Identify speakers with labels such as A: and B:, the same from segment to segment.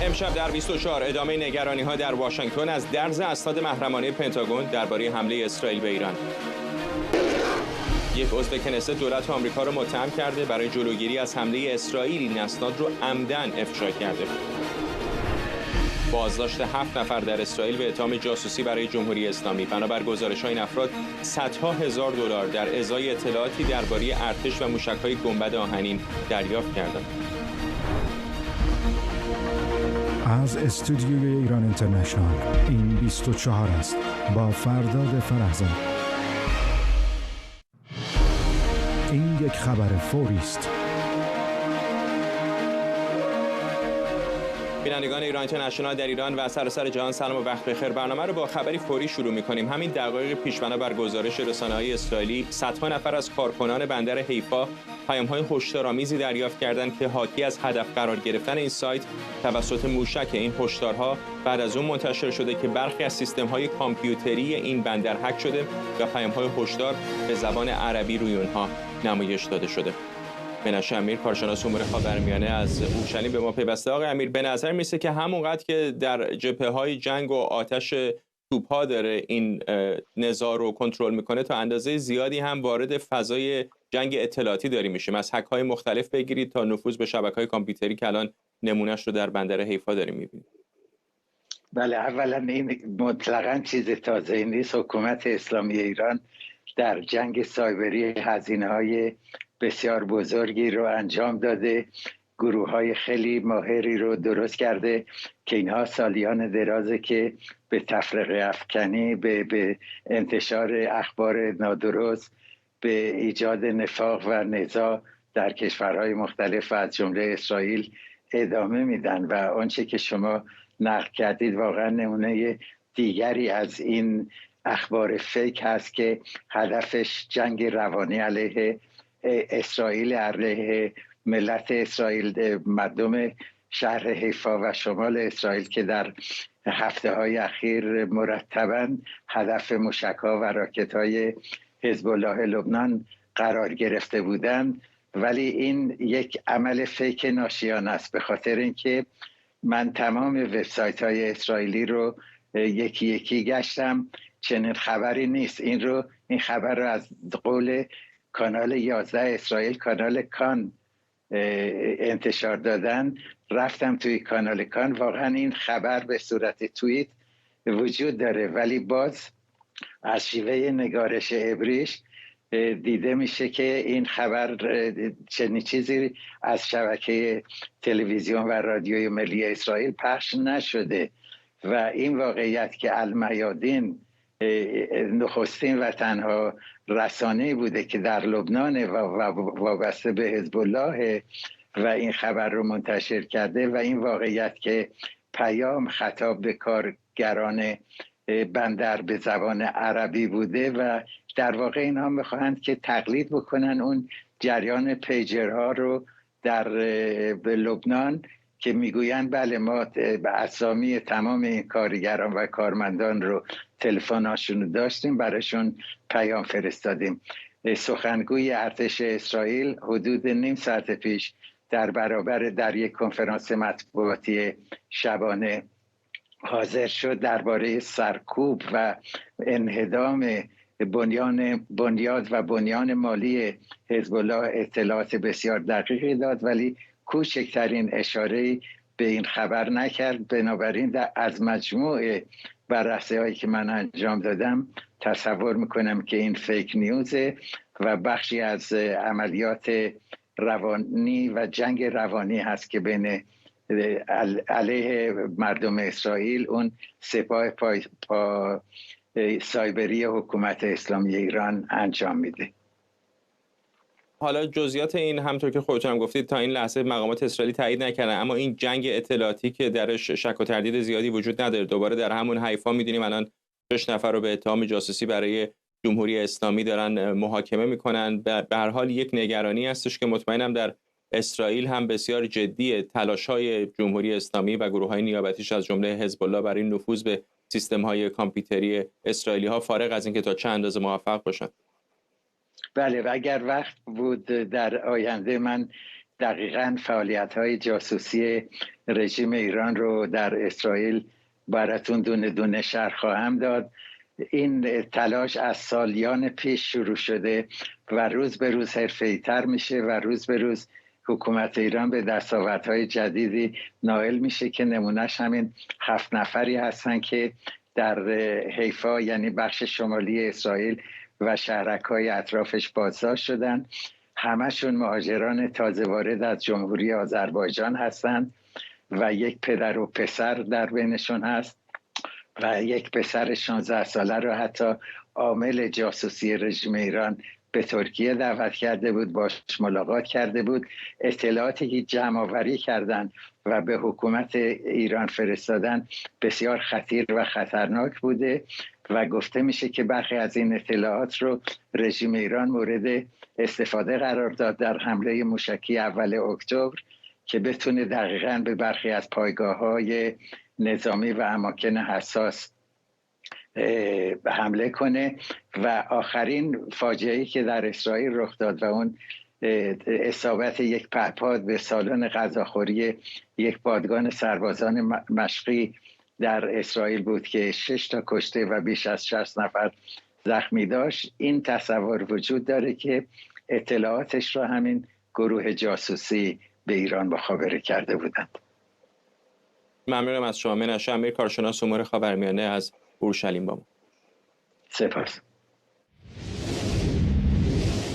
A: امشب در 24 ادامه نگرانی‌ها در واشنگتن از درز اسناد محرمانه پنتاگون درباره حمله اسرائیل به ایران. یک عضو کنست دولت آمریکا را متهم کرده برای جلوگیری از حمله اسرائیل این اسناد رو عمدن افشا کرده. بازداشت 7 نفر در اسرائیل به اتهام جاسوسی برای جمهوری اسلامی. بنابر گزارش‌های این افراد صدها هزار دلار در ازای اطلاعاتی درباره ارتش و موشک‌های گنبد آهنین دریافت کردند.
B: از استودیوی ایران اینترنشنال این 24 است با فرداد فرهزاد. این یک خبر فوری است.
A: بینندگان ایران اینترنشنال در ایران و سراسر جهان سلام و وقت بخیر. برنامه رو با خبری فوری شروع می‌کنیم. همین دقایق پیش بر گزارش رسانه‌های اسرائیلی صدها نفر از کارکنان بندر حیفا پیام‌های هشدارآمیزی دریافت کردند که حاکی از هدف قرار گرفتن این سایت توسط موشک. این هشدارها بعد از اون منتشر شده که برخی از سیستم‌های کامپیوتری این بندر هک شده و پیام‌های هشدار به زبان عربی روی اونها نمایش داده شده. منشه امیر، کارشناس امور خاورمیانه از اورشلیم به ما پیوسته. آقای امیر، به نظر میسه که همونقدر که در جبهه‌های جنگ و آتش توپ‌ها داره این نزاع رو کنترل میکنه، تا اندازه زیادی هم وارد فضای جنگ اطلاعاتی داری میشیم. از هک‌های مختلف بگیرید تا نفوذ به شبکه‌های کامپیوتری که الان نمونهش رو در بندر حیفا داریم میبینیم.
C: بله، اولا این مطلقاً چیز تازه‌ای نیست. حکومت اسلامی ایران در جنگ سایبری هزینه‌های بسیار بزرگی رو انجام داده، گروه‌های خیلی ماهری رو درست کرده که اینها سالیان درازه که به تفرقه افکنی، به انتشار اخبار نادرست، به ایجاد نفاق و نزاع در کشورهای مختلف از جمله اسرائیل ادامه میدن و آنچه که شما نقل کردید واقعا نمونه دیگری از این اخبار فیک هست که هدفش جنگ روانی علیه اسرائیل، علیه ملت اسرائیل، مردم شهر حیفا و شمال اسرائیل که در هفته‌های اخیر مرتباً هدف موشک‌ها و راکت‌های حزب الله لبنان قرار گرفته بودند. ولی این یک عمل فیک ناشیانه است، به خاطر اینکه من تمام وبسایت‌های اسرائیلی رو یکی یکی گشتم، چنین خبری نیست. این خبر رو از قول کانال 11 اسرائیل، کانال کان، انتشار دادن. رفتم توی کانال کان، واقعا این خبر به صورت توییت وجود داره، ولی باز از شیوه نگارش عبریش دیده میشه که این خبر چنین چیزی از شبکه تلویزیون و رادیوی ملی اسرائیل پخش نشده و این واقعیت که المیادین نخستین و تنها رسانه‌ای بوده که در لبنان و وابسته به حزب الله و این خبر رو منتشر کرده و این واقعیت که پیام خطاب به کارگران بندر به زبان عربی بوده و در واقع اینها میخواهند که تقلید بکنن اون جریان پیجرها رو در لبنان که میگویند بله ما به اسامی تمام این کارگران و کارمندان رو تلفن‌هاشون رو داشتیم، براشون پیام فرستادیم. سخنگوی ارتش اسرائیل حدود نیم ساعت پیش در یک کنفرانس مطبوعاتی شبانه حاضر شد درباره سرکوب و انهدام بنیاد و بنیان مالی حزب الله اطلاعات بسیار دقیقی داد، ولی کوچکترین اشاره‌ای به این خبر نکرد. بنابراین از مجموع بررسی‌هایی که من انجام دادم تصور میکنم که این فیک نیوزه و بخشی از عملیات روانی و جنگ روانی هست که بین علیه مردم اسرائیل اون سپاه سایبری حکومت اسلامی ایران انجام میده.
A: حالا جزئیات این همونطور که خودتون هم گفتید تا این لحظه مقامات اسرائیلی تایید نکردن، اما این جنگ اطلاعاتی که درش شک و تردید زیادی وجود نداره. دوباره در همون حیفا می‌دونیم الان 6 نفر رو به اتهام جاسوسی برای جمهوری اسلامی دارن محاکمه میکنن. به هر حال یک نگرانی هستش که مطمئنم در اسرائیل هم بسیار جدیه، تلاش‌های جمهوری اسلامی و گروه‌های نیابتیش از جمله حزب الله برای نفوذ به سیستم‌های کامپیوتری اسرائیلی‌ها، فارغ از اینکه تا چه اندازه موفق باشن.
C: بله، و اگر وقت بود در آینده من دقیقاً فعالیت‌های جاسوسی رژیم ایران رو در اسرائیل براتون دونه دونه شرح خواهم داد. این تلاش از سالیان پیش شروع شده و روز به روز حرفه‌ای‌تر میشه و روز به روز حکومت ایران به دستاوردهای جدیدی نائل میشه که نمونهش همین 7 نفری هستن که در حیفا یعنی بخش شمالی اسرائیل و شهرک‌های اطرافش بازداشت شدن. همشون مهاجران تازه وارد از جمهوری آذربایجان هستند و یک پدر و پسر در بینشون هست و یک پسر 16 ساله رو حتی عامل جاسوسی رژیم ایران به ترکیه دعوت کرده بود، باش ملاقات کرده بود، اطلاعاتی جمع آوری کردن و به حکومت ایران فرستادن بسیار خطیر و خطرناک بوده و گفته میشه که برخی از این اطلاعات رو رژیم ایران مورد استفاده قرار داد در حمله موشکی اول اکتبر که بتونه دقیقاً به برخی از پایگاه‌های نظامی و اماکن حساس حمله کنه. و آخرین فاجعه‌ای که در اسرائیل رخ داد و اون اصابت یک پهپاد به سالن غذاخوری یک پادگان سربازان مشقی در اسرائیل بود که 6 تا کشته و بیش از 60 نفر زخمی داشت. این تصور وجود داره که اطلاعاتش را همین گروه جاسوسی به ایران مخابره کرده بودند.
A: ممنونم از شما. منشه امیر، کارشناس امور خاورمیانه از اورشلیم با ما.
C: سپاس.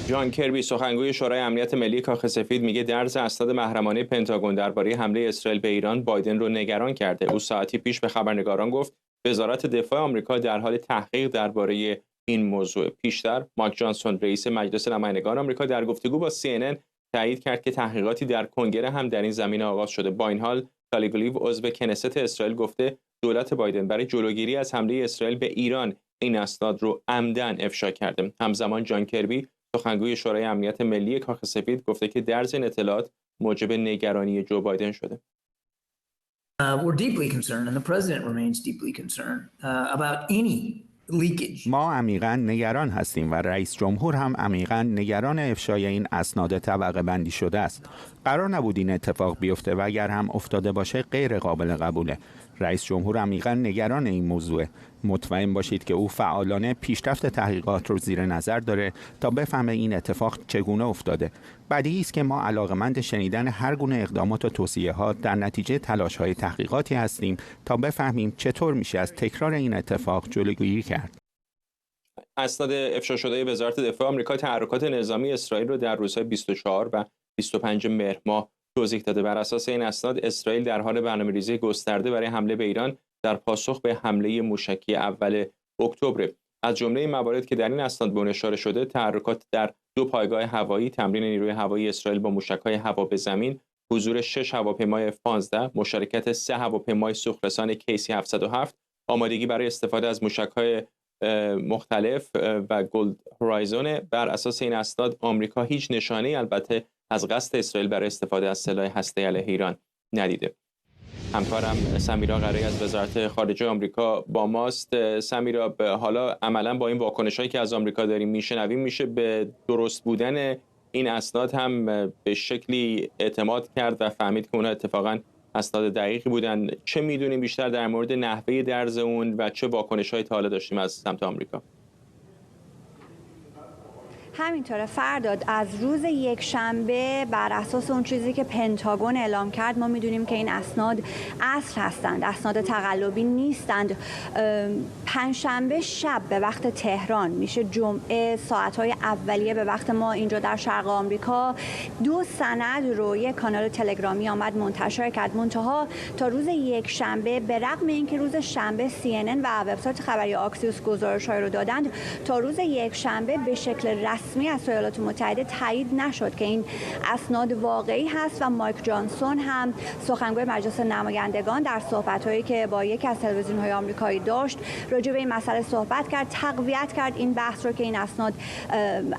A: جان کربی، سخنگوی شورای امنیت ملی کاخ سفید، میگه درز اسناد محرمانه پنتاگون درباره حمله اسرائیل به ایران بایدن رو نگران کرده. او ساعتی پیش به خبرنگاران گفت وزارت دفاع آمریکا در حال تحقیق درباره این موضوع. پیشتر مایک جانسون، رئیس مجلس نمایندگان آمریکا، در گفتگو با CNN تایید کرد که تحقیقاتی در کنگره هم در این زمینه آغاز شده. با این حال کالیگلیو، عضو کنست اسرائیل، گفته دولت بایدن برای جلوگیری از حمله اسرائیل به ایران این اسناد رو عمدن افشا کرده. همزمان جان کربی، سخنگوی شورای امنیت ملی کاخ سفید، گفته که درز این اطلاعات موجب نگرانی جو بایدن شده.
D: We're deeply concerned and the president remains deeply concerned about any leakage.
E: ما عمیقاً نگران هستیم و رئیس جمهور هم عمیقاً نگران افشای این اسناد طبقه بندی شده است. قرار نبود این اتفاق بیفته و اگر هم افتاده باشه غیر قابل قبوله. رئیس جمهور عمیقاً نگران این موضوع. مطمئن باشید که او فعالانه پیشرفت تحقیقات رو زیر نظر داره تا بفهمه این اتفاق چگونه افتاده. بدیهی است که ما علاقه‌مند شنیدن هر گونه اقدامات و توصیه‌ها در نتیجه تلاش‌های تحقیقاتی هستیم تا بفهمیم چطور میشه از تکرار این اتفاق جلوگیری کرد.
A: اسناد افشا شده وزارت دفاع آمریکا تحرکات نظامی اسرائیل رو در روزهای 24 و 25 مهر ماه توضیح داده. بر اساس این اسناد اسرائیل در حال برنامه‌ریزی گسترده برای حمله به ایران در پاسخ به حمله موشکی اول اکتبر. از جمله این موارد که در این اسناد به اون اشاره شده، تحرکات در 2 پایگاه هوایی، تمرین نیروی هوایی اسرائیل با موشک‌های هوا به زمین، حضور 6 هواپیمای F-15، مشارکت 3 هواپیمای سوخترسان KC-707، آمادگی برای استفاده از موشک‌های مختلف و گولد هورایزون. بر اساس این اسناد آمریکا هیچ نشانه‌ای البته از قصد اسرائیل برای استفاده از سلاح هسته‌ای علیه ایران ندیده. همکارم سمیرا قرایی از وزارت خارجه آمریکا با ماست. سمیرا، حالا عملا با این واکنش‌هایی که از آمریکا داریم میشنویم، میشه به درست بودن این اسناد هم به شکلی اعتماد کرد و فهمید که اونها اتفاقاً اسناد دقیقی بودن. چه میدونیم بیشتر در مورد نحوه درز اون و چه واکنش‌هایی تا حالا داشتیم از سمت آمریکا؟
F: همینطوره فرداد، از روز یک شنبه بر اساس اون چیزی که پنتاگون اعلام کرد ما میدونیم که این اسناد اصل هستند، اسناد تقلبی نیستند. پنجشنبه شب به وقت تهران، میشه جمعه ساعت‌های اولیه به وقت ما اینجا در شرق آمریکا، 2 سند رو یک کانال تلگرامی آمد منتشر کرد. منتها تا روز یک شنبه به رغم اینکه روز شنبه CNN و وبسایت خبری آکسیوس گزارش‌های رو دادند، تا روز یک شنبه به شکل رسمی از ایالات متحده تایید نشد که این اسناد واقعی هست و مایک جانسون هم سخنگوی مجلس نمایندگان در صحبت‌هایی که با یکی از تلویزیون‌های آمریکایی داشت راجع به این مسئله صحبت کرد، تقویت کرد این بحث رو که این اسناد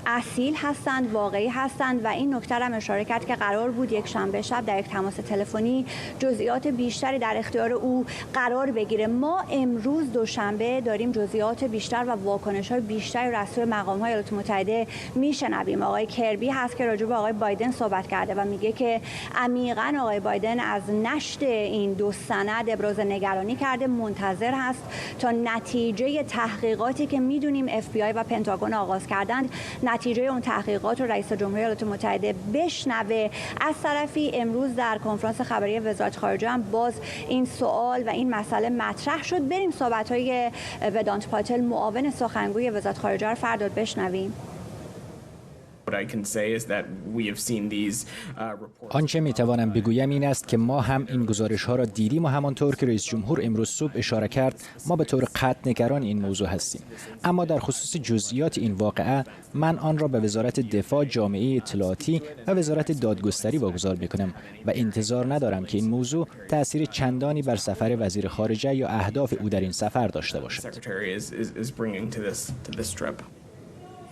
F: اصیل هستند، واقعی هستند و این نکته هم اشاره کرد که قرار بود یک شنبه شب در یک تماس تلفنی جزئیات بیشتری در اختیار او قرار بگیره. ما امروز دوشنبه داریم جزئیات بیشتر و واکنش‌های بیشتری را از سوی مقام‌های ایالات متحده میشنویم. آقای کربی هست که راجع به آقای بایدن صحبت کرده و میگه که عمیقاً آقای بایدن از نشر این دو سند ابراز نگرانی کرده، منتظر هست تا نتیجه تحقیقاتی که میدونیم FBI و پنتاگون آغاز کردند، نتیجه اون تحقیقات رو رئیس جمهوری ایالات متحده بشنوه. از طرفی امروز در کنفرانس خبری وزارت خارجه هم باز این سوال و این مسئله مطرح شد. بریم صحبت‌های ودانت پاتل، معاون سخنگوی وزارت خارجه رو فرداد بشنویم.
G: آنچه میتوانم بگویم این است که ما هم این گزارش ها را دیدیم و همانطور که رئیس جمهور امروز صبح اشاره کرد ما به طور قطع نگران این موضوع هستیم. اما در خصوص جزئیات این واقعه من آن را به وزارت دفاع، جامعه اطلاعاتی و وزارت دادگستری واگذار میکنم و انتظار ندارم که این موضوع تأثیر چندانی بر سفر وزیر خارجه یا اهداف او در این سفر داشته باشد.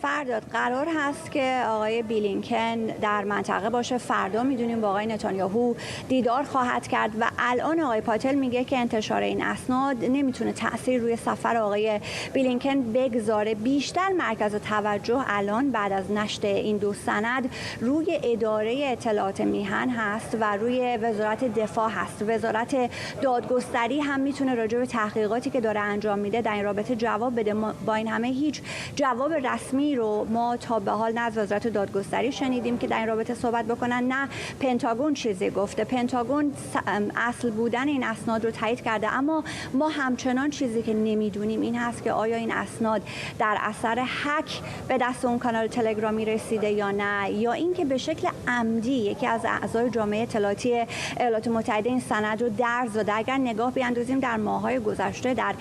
F: فرداد قرار هست که آقای بلینکن در منطقه باشه. فردا میدونیم با آقای نتانیاهو دیدار خواهد کرد و الان آقای پاتل میگه که انتشار این اسناد نمیتونه تأثیر روی سفر آقای بلینکن بگذاره. بیشتر مرکز توجه الان بعد از نشر این دو سند روی اداره اطلاعات میهن هست و روی وزارت دفاع هست. وزارت دادگستری هم میتونه راجع به تحقیقاتی که داره انجام میده در این رابطه جواب بده. با این همه هیچ جواب رسمی رو ما تا به حال نه از وزارت دادگستری شنیدیم که در این رابطه صحبت بکنن، نه پنتاگون چیزی گفته. پنتاگون اصل بودن این اسناد رو تایید کرده، اما ما همچنان چیزی که نمیدونیم این هست که آیا این اسناد در اثر هک به دست اون کانال تلگرامی رسیده یا نه، یا اینکه به شکل عمدی یکی از اعضای جامعه اطلاعاتی ایالات متحده این سند رو درز داده. اگر نگاه بیاندازیم در ماه‌های گذشته در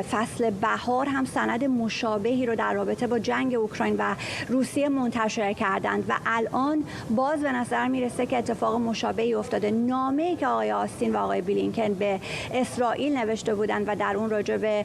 F: فصل بهار هم سند مشابهی رو در رابطه با جنگ اوکراین و روسیه منتشر کردند و الان باز به نظر میرسه که اتفاق مشابهی افتاده. نامه‌ای که آقای آستین و آقای بلینکن به اسرائیل نوشته بودند و در اون راجع به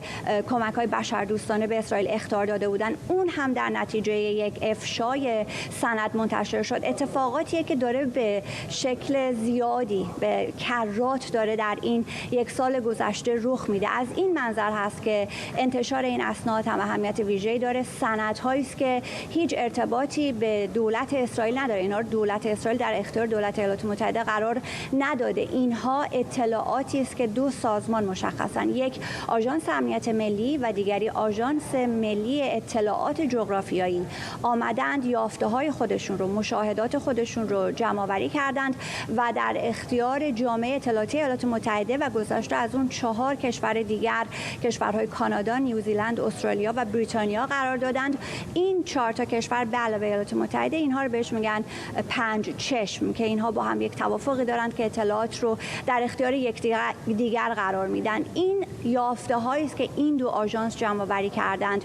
F: کمک‌های بشردوستانه به اسرائیل اخطار داده بودند، اون هم در نتیجه یک افشای سند منتشر شد. اتفاقاتیه که داره به شکل زیادی به کرات داره در این یک سال گذشته رخ میده. از این منظر هست که انتشار این اسناد هم اهمیت ویژه‌ای داره. سندهایی است که هیچ ارتباطی به دولت اسرائیل نداره. اینا رو دولت اسرائیل در اختیار دولت ایالات متحده قرار نداده. اینها اطلاعاتی است که دو سازمان مشخصن، یک آژانس امنیت ملی و دیگری آژانس ملی اطلاعات جغرافیایی، آمدند یافته‌های خودشون رو، مشاهدات خودشون رو جمع‌آوری کردند و در اختیار جامعه اطلاعاتی ایالات متحده و گذشته از اون 4 کشور دیگر، کشورهای کانادا، نیوزیلند، استرالیا و بریتانیا قرار دادند. این 4 تا کشور به علاوه ایالات متحده اینها رو بهش میگن 5 چشم که اینها با هم یک توافقی دارند که اطلاعات رو در اختیار یکدیگر قرار میدن. این یافته هایی است که این دو آژانس جمع آوری کردند.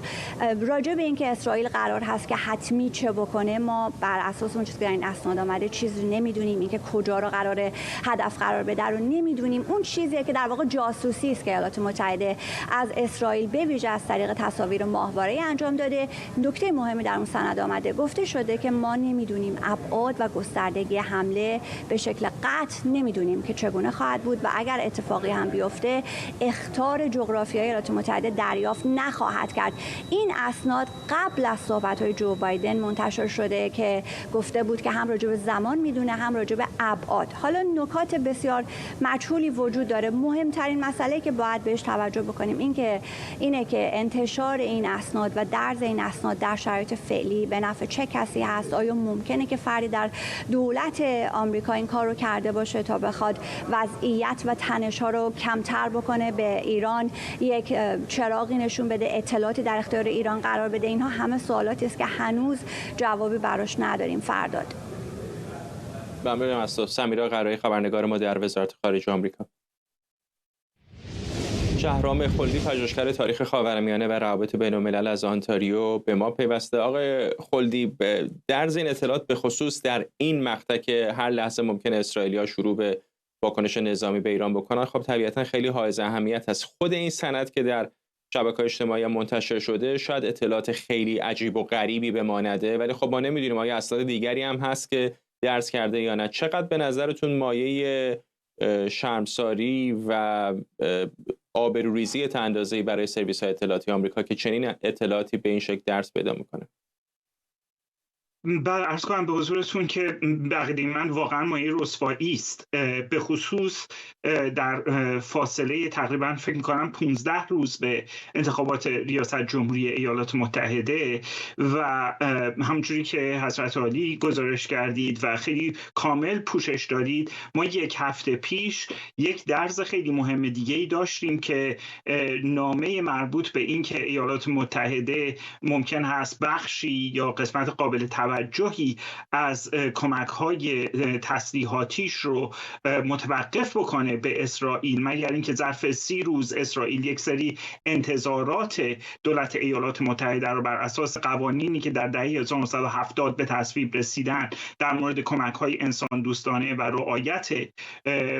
F: راجع به اینکه اسرائیل قرار هست که حتمی چه بکنه، ما بر اساس اون چیزی که در این اسناد آمده چیزی نمیدونیم. اینکه کجا رو قراره هدف قرار بده رو نمیدونیم. اون چیزیه که در واقع جاسوسی است که ایالات متحده از اسرائیل به ویژه از طریق تصاویر ماهواره‌ای انجام داده. نکته مهمی در اون سند آمده، گفته شده که ما نمیدونیم ابعاد و گستردگی حمله به شکل قطع، نمیدونیم که چگونه خواهد بود و اگر اتفاقی هم بیفته اخطار جغرافیایی ایالات متحده دریافت نخواهد کرد. این اسناد قبل از صحبت‌های جو بایدن منتشر شده که گفته بود که هم راجع به زمان میدونه هم راجع به ابعاد. حالا نکات بسیار مجهولی وجود داره. مهمترین مسئله که باید بهش توجه بکنیم اینه که انتشار این اسناد و درز این اسناد در شرایط فعلی به نفع چه کسی هست؟ آیا ممکنه که فردی در دولت آمریکا این کار رو کرده باشه تا بخواد وضعیت و تنش‌ها رو کمتر بکنه، به ایران یک چراغی نشون بده، اطلاعاتی در اختیار ایران قرار بده؟ اینها همه سوالاتی است که هنوز جوابی براش نداریم. فرداد.
A: ممنونم از تو. سمیرا قرایی، خبرنگار ما در وزارت خارجه آمریکا. شهرام خلدی، پژوهشگر تاریخ خاورمیانه و روابط بین‌الملل از آنتاریو به ما پیوسته. آقای خلدی، درز این اطلاعات به خصوص در این مقطع که هر لحظه ممکن اسرائیلی‌ها شروع به واکنش نظامی به ایران بکنن، خب طبیعتا خیلی حائز اهمیت است. خود این سند که در شبکه‌های اجتماعی منتشر شده شاید اطلاعات خیلی عجیب و غریبی بمانده، ولی خب ما نمیدونیم آیا اسناد دیگری هم هست که درز کرده یا نه. چقدر به نظرتون مایه شرمساری و آبروریزی تا اندازه‌ای برای سرویس‌های اطلاعاتی آمریکا که چنین اطلاعاتی به این شکل درس پیدا میکنه؟
H: عرض کنم به حضورتون که بقیده من واقعا مایه رسوایی است، به خصوص در فاصله تقریبا فکر می‌کنم 15 روز به انتخابات ریاست جمهوری ایالات متحده و همونجوری که حضرت عالی گزارش کردید و خیلی کامل پوشش دادید، ما یک هفته پیش یک درز خیلی مهم دیگه‌ای داشتیم که نامه مربوط به این که ایالات متحده ممکن هست بخشی یا قسمت قابل توجهی از کمک‌های تسلیحاتیش رو متوقف بکنه به اسرائیل، مگر اینکه ظرف 30 روز اسرائیل یک سری انتظارات دولت ایالات متحده رو بر اساس قوانینی که در دهه 1970 به تصویب رسیدن در مورد کمک‌های انسان دوستانه و رعایت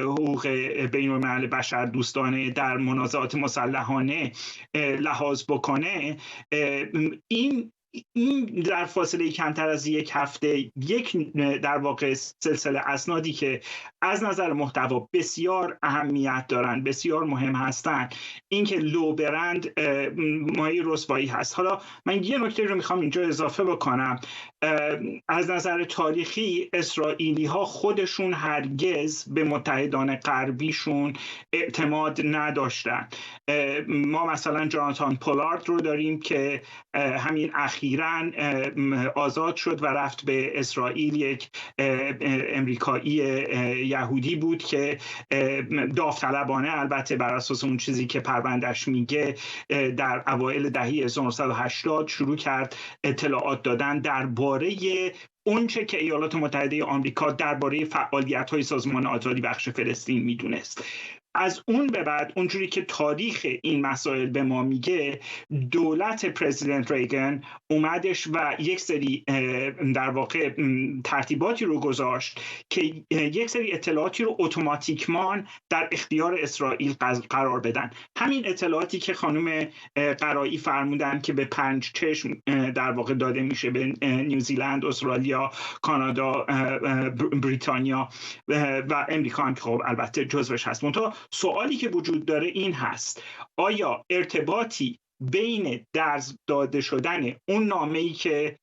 H: حقوق بین‌الملل بشر دوستانه در منازعات مسلحانه لحاظ بکنه. این در فاصله کمتر از یک هفته یک در واقع سلسله اسنادی که از نظر محتوا بسیار اهمیت دارند، بسیار مهم هستند، این که لو برند مایه رسوایی هست. حالا من یه نکته رو میخوام اینجا اضافه بکنم. از نظر تاریخی اسرائیلی ها خودشون هرگز به متحدان غربیشون اعتماد نداشتن. ما مثلا جاناتان پولارد رو داریم که همین اخیراً آزاد شد و رفت به اسرائیل، یک امریکایی یهودی بود که داوطلبانه، البته بر اساس اون چیزی که پروندهش میگه، در اوایل دهه 1980 شروع کرد اطلاعات دادن درباره اونچه که ایالات متحده آمریکا درباره فعالیت‌های سازمان آزادی بخش فلسطین میدونست. از اون به بعد اونجوری که تاریخ این مسائل به ما میگه، دولت پرزیدنت ریگن اومدش و یک سری در واقع ترتیباتی رو گذاشت که یک سری اطلاعاتی رو اتوماتیکمان در اختیار اسرائیل قرار بدن. همین اطلاعاتی که خانم قرایی فرمودن که به 5 چشم در واقع داده میشه به نیوزیلند، استرالیا، کانادا، بریتانیا و امریکا هم که خب البته جزوش هست. منتها سوالی که وجود داره این هست: آیا ارتباطی بین درز داده شدن اون نامه‌ای که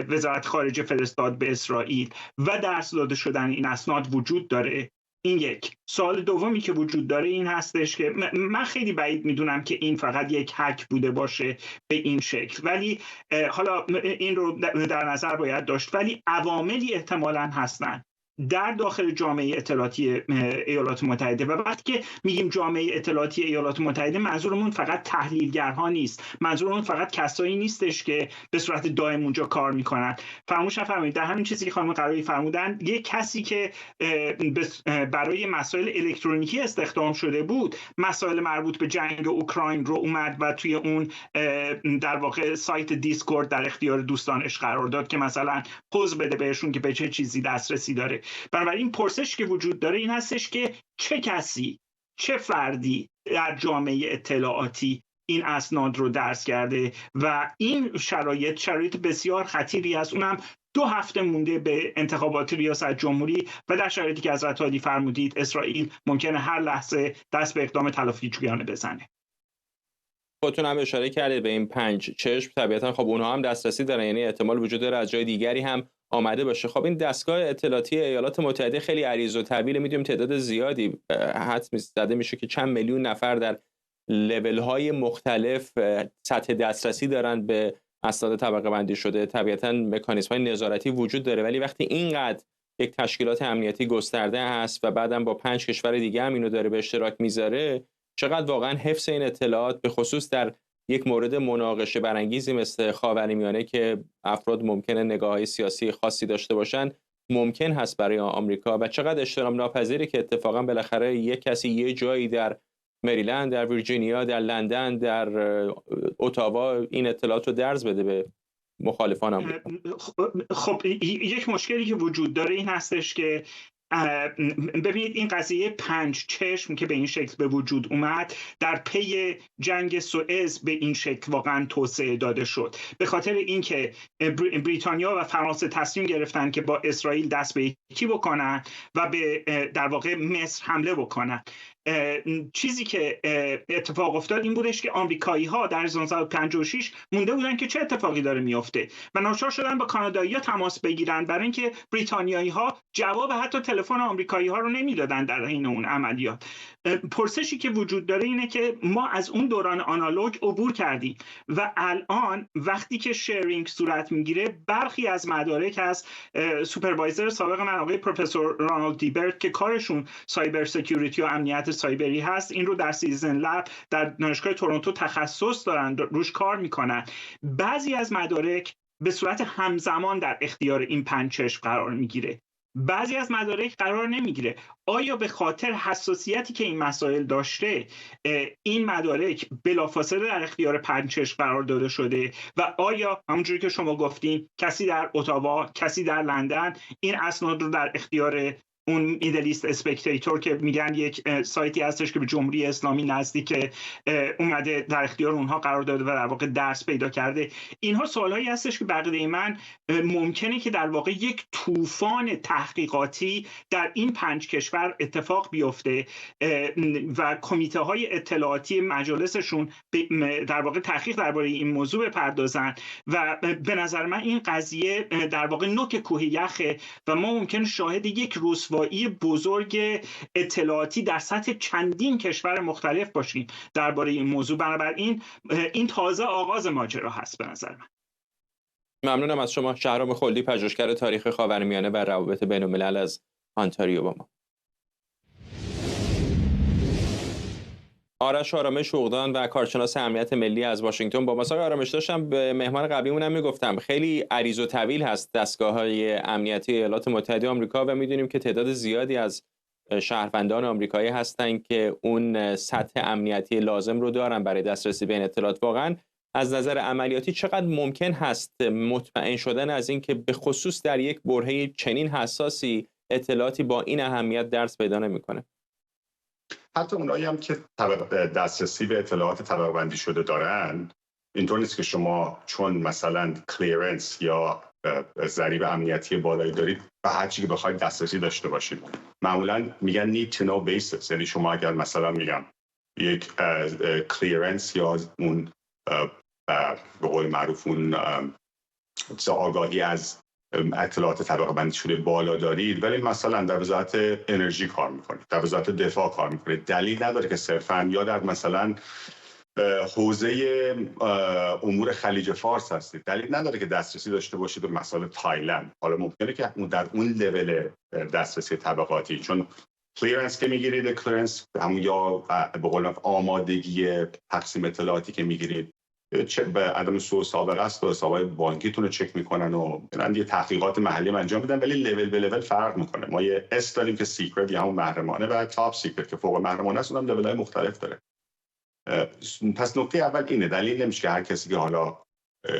H: وزارت خارجه فرستاد به اسرائیل و درز داده شدن این اسناد وجود داره؟ این یک. سوال دومی که وجود داره این هستش که من خیلی بعید میدونم که این فقط یک هک بوده باشه به این شکل، ولی حالا این رو در نظر باید داشت، ولی عواملی احتمالاً هستن در داخل جامعه اطلاعاتی ایالات متحده. و وقتی که میگیم جامعه اطلاعاتی ایالات متحده، منظورمون فقط تحلیلگرها نیست، منظورمون فقط کسایی نیستش که به صورت دائم اونجا کار میکنن. فراموش نفرمایید در همین چیزی که خانم قرایی فرمودن، یک کسی که برای مسائل الکترونیکی استخدام شده بود، مسائل مربوط به جنگ اوکراین رو اومد و توی اون در واقع سایت دیسکورد در اختیار دوستانش قرار داد که مثلا پوز بده بهشون که به چه چیزی دسترسی داره. بنابراین پرسش که وجود داره این هستش که چه کسی، چه فردی در جامعه اطلاعاتی این اسناد رو درس کرده و این شرایط بسیار خطیری است. اونم 2 هفته مونده به انتخابات ریاست جمهوری و در شرایطی که حضرت عالی فرمودید اسرائیل ممکنه هر لحظه دست به اقدام تلافی جویانه بزنه.
A: خودتون هم اشاره کردید به این 5 چشم، طبیعتا خب اونها هم دسترسی دارن، یعنی احتمال وجود داره از جای دیگری هم آمده باشه. خب این دستگاه اطلاعاتی ایالات متحده خیلی عریض و طویل، میدونیم تعداد زیادی حدس زده میشه که چند میلیون نفر در لول‌های مختلف سطح دسترسی دارن به اسناد طبقه بندی شده. طبیعتا مکانیزم‌های نظارتی وجود داره، ولی وقتی اینقدر یک تشکیلات امنیتی گسترده هست و بعدم با 5 کشور دیگه هم اینو داره به اشتراک میذاره، چقدر واقعا حفظ این اطلاعات به خصوص در یک مورد مناقشه برانگیزی مثل خاورمیانه که افراد ممکنه نگاه‌های سیاسی خاصی داشته باشن ممکن هست برای آمریکا، و چقدر احترام ناپذیره که اتفاقا بالاخره یک کسی یه جایی در مریلند، در ویرجینیا، در لندن، در اتاوا این اطلاعات رو درز بده به مخالفان آمریکا.
H: خب یک مشکلی که وجود داره این هستش که ببینید این قضیه 5 چشم که به این شکل به وجود اومد در پی جنگ سوئز به این شکل واقعا توسعه داده شد، به خاطر اینکه بریتانیا و فرانسه تصمیم گرفتن که با اسرائیل دست به یکی بکنن و به در واقع مصر حمله بکنن. چیزی که اتفاق افتاد این بودش که آمریکایی‌ها در 1956 مونده بودن که چه اتفاقی داره میفته و ناچار شدن با کانادایی‌ها تماس بگیرن، برای اینکه بریتانیایی‌ها جواب حتی تلفن آمریکایی‌ها رو نمیدادن در حین اون عملیات. پرسشی که وجود داره اینه که ما از اون دوران آنالوگ عبور کردیم و الان وقتی که شیرینگ صورت میگیره، برخی از مدارک از سوپروایزر سابق من آقای پروفسور رانالد دیبرت که کارشون سایبر سکیوریتی و امنیت سایبری هست، این رو در سیزن لب در دانشگاه تورنتو تخصص دارن، روش کار میکنن. بعضی از مدارک به صورت همزمان در اختیار این 5 چشم قرار میگیره، بعضی از مدارک قرار نمیگیره. آیا به خاطر حساسیتی که این مسائل داشته این مدارک بلافاصله در اختیار 5 چشم قرار داده شده و آیا همونجوری که شما گفتین کسی در اتاوا، کسی در لندن این اسناد رو در اختیار اون میدل ایست اسپکتیتور که میگن یک سایتی هستش که به جمهوری اسلامی نزدیک اومده در اختیار اونها قرار داده و در واقع درس پیدا کرده، اینها سوالایی هستش که بقیده من ممکنه که در واقع یک طوفان تحقیقاتی در این 5 کشور اتفاق بیفته و کمیته های اطلاعاتی مجالسشون در واقع تحقیق درباره این موضوع بپردازن و به نظر من این قضیه در واقع نوک کوه یخه و ما ممکنه شاهد یک رسوایی بزرگ اطلاعاتی در سطح چندین کشور مختلف باشیم درباره این موضوع. بنابراین این تازه آغاز ماجرا هست به نظر من.
A: ممنونم از شما شهرام خلدی، پژوهشگر تاریخ خاورمیانه و روابط بین‌الملل از آنتاریو با ما. آرش آرامش شوقدان و کارشناس امنیت ملی از واشنگتن با ما. آرامش داشتم به مهمان قبلیمون میگفتم خیلی عریض و طویل هست دستگاه‌های امنیتی ایالات متحده آمریکا و میدونیم که تعداد زیادی از شهروندان آمریکایی هستن که اون سطح امنیتی لازم رو دارن برای دسترسی به این اطلاعات. واقعا از نظر عملیاتی چقدر ممکن هست مطمئن شدن از این که به خصوص در یک برهه چنین حساسی اطلاعاتی با این اهمیت درس پیدا نمی‌کنه؟
I: حتی اونایی هم که دسترسی به اطلاعات طبقه بندی شده دارن، اینطور نیست که شما چون مثلا کلیرنس یا ضریب امنیتی بالایی دارید به هر چیزی که بخواید دسترسی داشته باشید. معمولا میگن need to know basis، یعنی شما اگر مثلا میگم یک کلیرنس یا اون به قول معروف اون آگاهی از اطلاعات طبقه بندی شده بالا دارید ولی مثلا در وزارت انرژی کار میکنید، در وزارت دفاع کار میکنید، دلیل نداره که صرفا یا در مثلا حوزه امور خلیج فارس هستید، دلیل نداره که دسترسی داشته باشید به مسائل تایلند. حالا ممکنه که در اون لول دسترسی طبقاتی، چون کلیرنس که میگیرید، کلیرنس همون یا به قول آمادگی تقسیم اطلاعاتی که میگیرید به عدم سوء سابقه است و حسابای بانکیتون رو چک میکنن و یه تحقیقات محلی انجام میدن، ولی لول به لول فرق میکنه. ما یه اس داریم که سیکرت یا همون محرمانه و تاپ سیکرت که فوق محرمانه است، اونم لول‌های مختلف داره. پس نکته اول اینه، دلیل نمیشه که هر کسی که حالا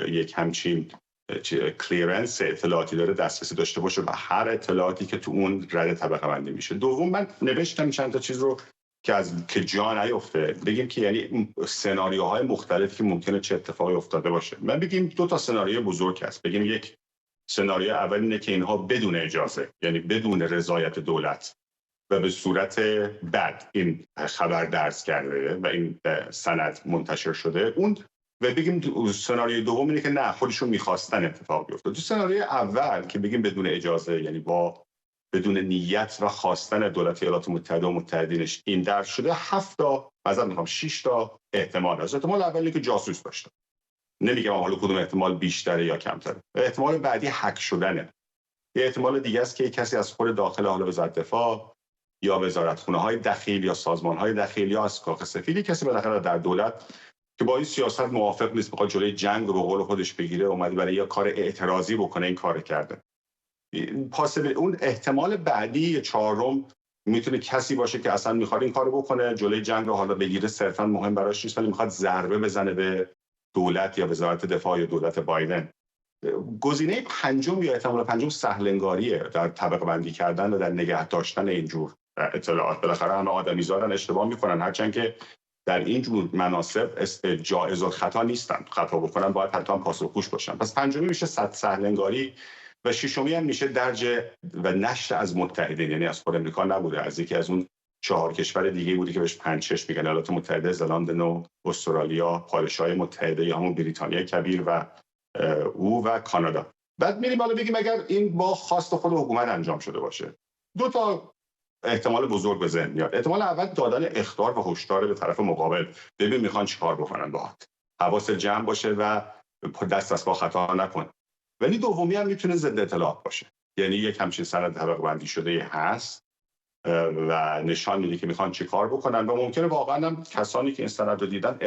I: یک همچین کلیرنس اطلاعاتی داره دسترسی داشته باشه و هر اطلاعاتی که تو اون رده طبقه بندی میشه. دوم من نوشتم چند تا چیز رو که جا نیفته بگیم که یعنی سناریوهای مختلفی که ممکنه چه اتفاقی افتاده باشه. من بگیم 2 تا سناریو بزرگ هست. بگیم یک سناریو اول اینه که اینها بدون اجازه، یعنی بدون رضایت دولت و به صورت بد این خبر درز کرده و این سند منتشر شده. اون و بگیم سناریوی دوم اینه که نه، خودشون می‌خواستن اتفاق بیفته. تو سناریوی اول که بگیم بدون اجازه، یعنی با بدون نیت و خواستن دولت ایالات متحده و متحدینش این درس شده، 6 تا احتمال هست. احتمال اولی که جاسوس داشته، نمیگم حالا کدوم احتمال بیشتره یا کمتره. احتمال بعدی هک شدنه. یه احتمال دیگه است که کسی از خود داخل حالا وزارت دفاع یا وزارتخونه‌های داخل یا سازمان‌های داخلی یا از کاخ سفید کسی بالاخره در دولت که با این سیاست موافق نیست، بخواد جلوی جنگ رو به قول خودش بگیره، اومد برای یه کار اعتراضی بکنه، این کارو کرده. پاسبل اون احتمال بعدی چهارم میتونه کسی باشه که اصلا میخواد این کارو بکنه، جلوی جنگ رو حالا بگیره، صرفا مهم براش نیست ولی میخواد ضربه بزنه به دولت یا وزارت دفاع یا دولت بایدن. گزینه پنجم یا احتمال پنجم سهل‌انگاریه در طبقه بندی کردن و در نگه داشتن اینجور اطلاعات. بالاخره همه آدمیزادن، اشتباه میکنن، هرچند که در این جور مناسب جایز الخطا نیستن، خطا بکنن باید حتما پاسخگوش باشن. پس پنجمی میشه سهل‌انگاری و ششمی هم میشه درج و نشر از متحدین، یعنی از خود امریکا نبوده، از یکی از اون 4 کشور دیگه بوده که بهش 5-6 میگن، ایالات متحده، زلاند نو، استرالیا، پادشاهی متحده یا همون بریتانیا کبیر و او و کانادا. بعد میریم حالا بگیم اگر این با خواست خود حکومت انجام شده باشه، 2 تا احتمال بزرگ به ذهن میاد. احتمال اول دادن اخطار و هشدار به طرف مقابل، ببین میخوان چیکار بکنن باهات، حواس جمع باشه و دست از پا خطا نکن. ولی دومی هم میتونه ضد اطلاعات باشه، یعنی یک همچین سند طبقه بندی شده هست و نشان میده که میخوان چی کار بکنن و ممکنه واقعا هم کسانی که این سند رو دیدن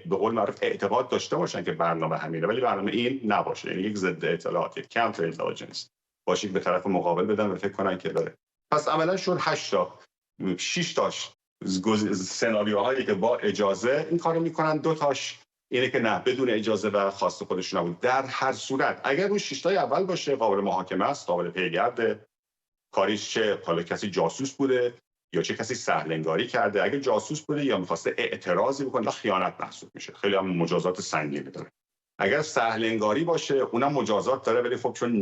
I: به قول معروف اعتقاد داشته باشن که برنامه همینه، ولی برنامه این نباشه، یعنی یک ضد اطلاعات، یک کانتر اینتلیجنس باشه به طرف مقابل بدن و فکر کنن که داره. پس عملا شد 8 تا 6 تاش سناریوهایی که با اجازه این کارو میکنن، 2 تاش اینه که نه بدون اجازه و خواست خودشون نبود. در هر صورت اگر اون 6 تای اول باشه قابل محاکمه است، قابل پیگرده، کاریش چه حالا کسی جاسوس بوده یا چه کسی سهل‌انگاری کرده، اگه جاسوس بوده یا می‌خواسته اعتراضی بکنه خیانت محسوب میشه، خیلی هم مجازات سنگینی داره. اگر سهل‌انگاری باشه اونم مجازات داره، ولی خب چون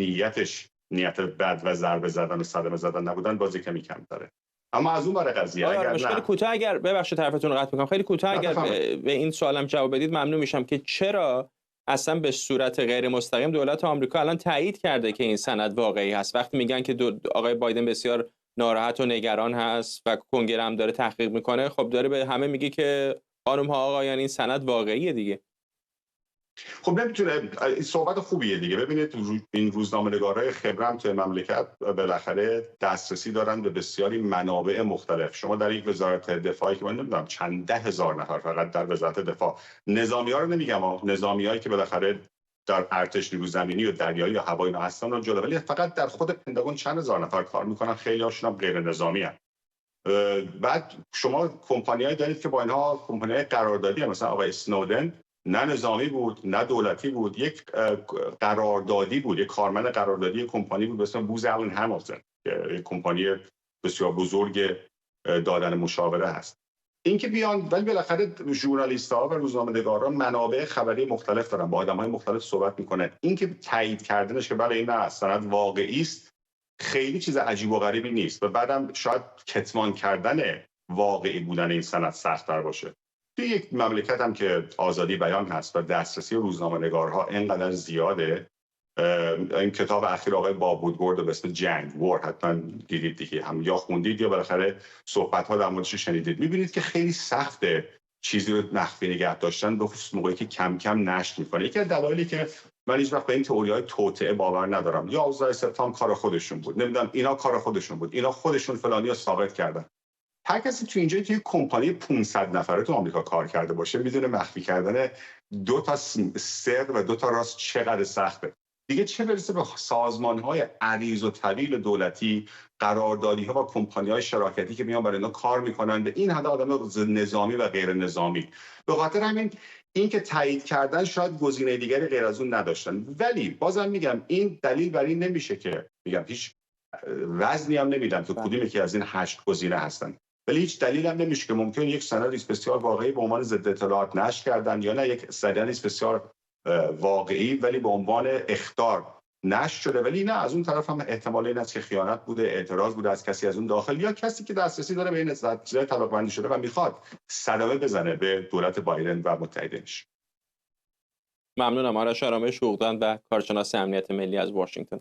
I: نیت بد و ضربه زدن و صدمه زدن نبودن بازی کمی کم داره. اما از اون برای قضیه اگر
A: خیلی کوتاه، اگر ببخشید طرفتون رو قطع می‌کنم، خیلی کوتاه اگر به این سوالم جواب بدید ممنون میشم که چرا اصلا به صورت غیر مستقیم دولت آمریکا الان تایید کرده که این سند واقعی هست، وقتی میگن که آقای بایدن بسیار ناراحت و نگران هست و کنگره هم داره تحقیق میکنه، خب داره به همه میگه که خانم ها آقایان این سند واقعیه دیگه.
I: خب نمیتونه، صحبت خوبیه دیگه. ببینید این روزنامه‌نگارای خبرم توی مملکت بالاخره دسترسی دارن به بسیاری منابع مختلف. شما در یک وزارت دفاعی که من نمیدونم چند 10,000 نفر فقط در وزارت دفاع، نظامی‌ها رو نمیگم، نظامیایی که بالاخره در ارتش نیروی زمینی و دریایی یا هوایی هستن رو جدا، ولی فقط در خود پنتاگون چند هزار نفر کار میکنن، خیلی هاشون هم غیر نظامی هستن. بعد شما کمپانیایی دارید که با اینها کمپانیای قراردادی، مثلا آقای اسنودن نه نظامی بود نه دولتی بود، یک قراردادی بود، یک کارمند قراردادی کمپانی بود به اسم بوز آلن همیلتون که یک کمپانی بسیار بزرگ دادن مشاوره هست. این که بیان، ولی بالاخره ژورنالیست‌ها و روزنامه‌نگاران منابع خبری مختلف دارن، با آدم‌های مختلف صحبت میکنن. این که تایید کردنش که بله این سند واقعی است خیلی چیز عجیب و غریبی نیست و بعدم شاید کتمان کردن واقعی بودن این سند سخت‌تر باشه. توی یک مملکت هم که آزادی بیان هست و دسترسی روزنامه‌نگارها اینقدر زیاده، این کتاب اخیر آقای باب وودورد به اسم جنگ وار حتما دیدید دیگه، هم یا خوندید یا بالاخره صحبت‌ها در موردش شنیدید، می‌بینید که خیلی سخته چیزی رو مخفی نگه داشتن، به خصوص موقعی که کم کم نشر می‌کنه. یکی از دلایلی که من هیچ وقت به این تئوری‌های توطئه باور ندارم، یا 11 سپتامبر کار خودشون بود، نمیدونم اینا کار خودشون بود، اینا خودشون فلانیو ثابت کردن. هر کسی تو اینجا توی کمپانی 500 نفره تو آمریکا کار کرده باشه میدونه مخفی کردن 2 تا سر و 2 تا راست چقدر سخته. دیگه چه برسه به سازمان‌های عریض و طویل دولتی، قراردادی‌ها و کمپانی‌های شراکتی که میان برای اینا کار میکنن، به این حد آدم نظامی و غیر نظامی. به خاطر همین این که تایید کردن شاید گزینه دیگری غیر از اون نداشتن، ولی بازم میگم این دلیل بر این نمیشه که میگم هیچ وزنی هم نمیدم که کدوم یکی از این 8 گزینه هستن، ولی هیچ دلیل هم نمیشه که ممکن یک سند بسیار واقعی به عنوان ضد اطلاعات نشر کردن یا نه یک سند بسیار واقعی ولی به عنوان اخطار نشر شده، ولی نه از اون طرف هم احتمال این است که خیانت بوده، اعتراض بوده از کسی از اون داخل یا کسی که دسترسی داره به این چیزای طبقه بندی شده و میخواد صدمه بزنه به دولت بایدن و متحدینش.
A: ممنونم. آرش آرامش حقوقدان و کارشناس امنیت ملی از واشنگتن.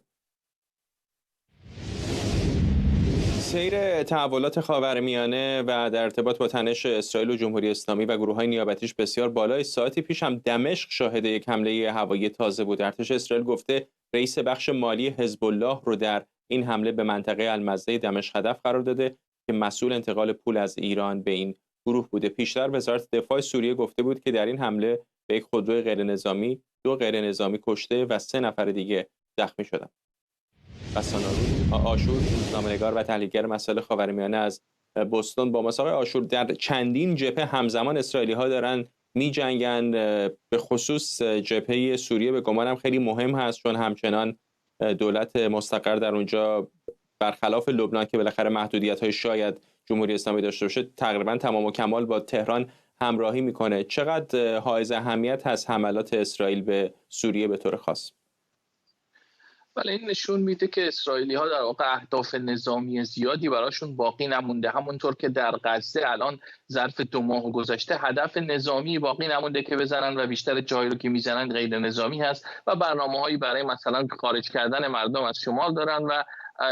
A: سیر تحولات خاورمیانه و در ارتباط با تنش اسرائیل و جمهوری اسلامی و گروه‌های نیابتیش بسیار بالا. ساعتی پیش هم دمشق شاهد یک حمله هوایی تازه بود. ارتش اسرائیل گفته رئیس بخش مالی حزب الله رو در این حمله به منطقه المزه دمشق هدف قرار داده که مسئول انتقال پول از ایران به این گروه بوده. پیشتر وزارت دفاع سوریه گفته بود که در این حمله به یک خودروی غیرنظامی 2 غیرنظامی کشته و 3 نفر دیگه زخمی شدند. بسان آشور، روزنامه‌نگار و تحلیلگر مسائل خاورمیانه از بوستون با ما. آقای آشور، در چندین جبهه همزمان اسرائیلی‌ها دارن می‌جنگن. به خصوص جبهه سوریه به گمانم خیلی مهم هست، چون همچنان دولت مستقر در اونجا برخلاف لبنان که بالاخره محدودیت‌های شاید جمهوری اسلامی داشته باشه تقریبا تمام و کمال با تهران همراهی میکنه. چقدر حائز اهمیت هست حملات اسرائیل به سوریه به طور خاص؟
J: بله، این نشون میده که اسرائیلی‌ها در واقع اهداف نظامی زیادی براشون باقی نمونده. همونطور که در غزه الان ظرف 2 ماه گذشته هدف نظامی باقی نمونده که بزنن و بیشتر جایی رو که میزنن غیر نظامی هست و برنامه‌هایی برای مثلا خارج کردن مردم از شمال دارن و